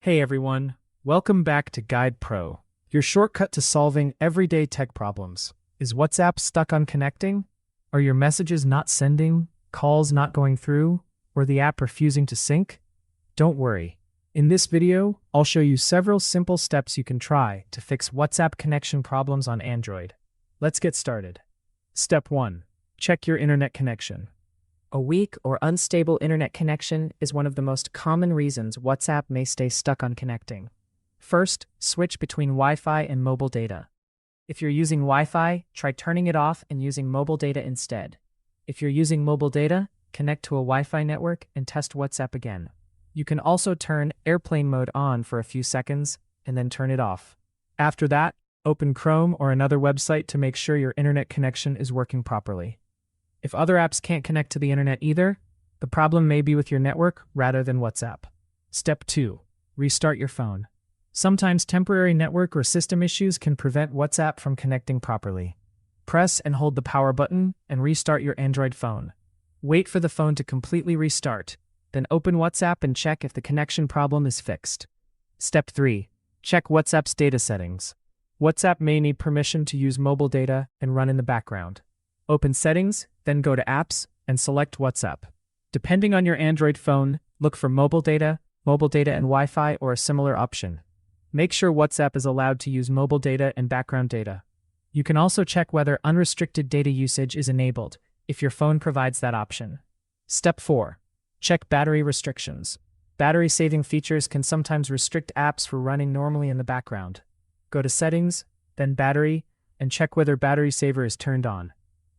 Hey everyone, welcome back to Guide Pro, your shortcut to solving everyday tech problems. Is WhatsApp stuck on connecting? Are your messages not sending, calls not going through, or the app refusing to sync? Don't worry. In this video, I'll show you several simple steps you can try to fix WhatsApp connection problems on Android. Let's get started. Step 1. Check your internet connection. A weak or unstable internet connection is one of the most common reasons WhatsApp may stay stuck on connecting. First, switch between Wi-Fi and mobile data. If you're using Wi-Fi, try turning it off and using mobile data instead. If you're using mobile data, connect to a Wi-Fi network and test WhatsApp again. You can also turn airplane mode on for a few seconds and then turn it off. After that, open Chrome or another website to make sure your internet connection is working properly. If other apps can't connect to the internet either, the problem may be with your network rather than WhatsApp. Step 2. Restart your phone. Sometimes temporary network or system issues can prevent WhatsApp from connecting properly. Press and hold the power button and restart your Android phone. Wait for the phone to completely restart, then open WhatsApp and check if the connection problem is fixed. Step 3. Check WhatsApp's data settings. WhatsApp may need permission to use mobile data and run in the background. Open Settings, then go to Apps, and select WhatsApp. Depending on your Android phone, look for mobile data and Wi-Fi, or a similar option. Make sure WhatsApp is allowed to use mobile data and background data. You can also check whether unrestricted data usage is enabled, if your phone provides that option. Step 4. Check battery restrictions. Battery-saving features can sometimes restrict apps from running normally in the background. Go to Settings, then Battery, and check whether Battery Saver is turned on.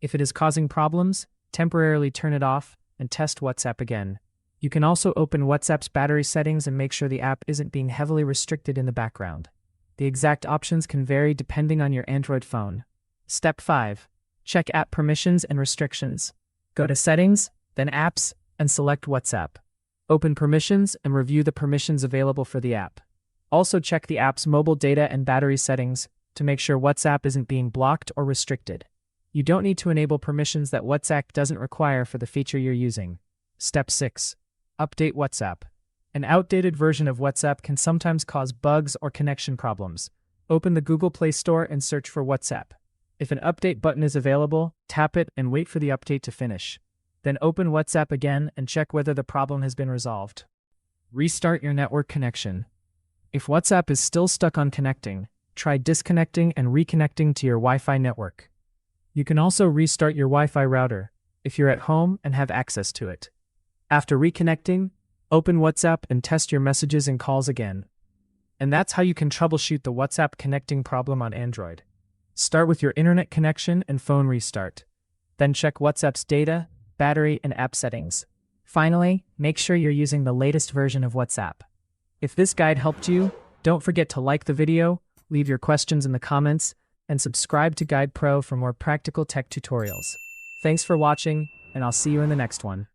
If it is causing problems, temporarily turn it off and test WhatsApp again. You can also open WhatsApp's battery settings and make sure the app isn't being heavily restricted in the background. The exact options can vary depending on your Android phone. Step 5. Check app permissions and restrictions. Go to Settings, then Apps, and select WhatsApp. Open Permissions and review the permissions available for the app. Also check the app's mobile data and battery settings to make sure WhatsApp isn't being blocked or restricted. You don't need to enable permissions that WhatsApp doesn't require for the feature you're using. Step 6. Update WhatsApp. An outdated version of WhatsApp can sometimes cause bugs or connection problems. Open the Google Play Store and search for WhatsApp. If an update button is available, tap it and wait for the update to finish. Then open WhatsApp again and check whether the problem has been resolved. Restart your network connection. If WhatsApp is still stuck on connecting, try disconnecting and reconnecting to your Wi-Fi network. You can also restart your Wi-Fi router if you're at home and have access to it. After reconnecting, open WhatsApp and test your messages and calls again. And that's how you can troubleshoot the WhatsApp connecting problem on Android. Start with your internet connection and phone restart. Then check WhatsApp's data, battery, and app settings. Finally, make sure you're using the latest version of WhatsApp. If this guide helped you, don't forget to like the video, leave your questions in the comments, and subscribe to Guide Pro for more practical tech tutorials. Thanks for watching, and I'll see you in the next one.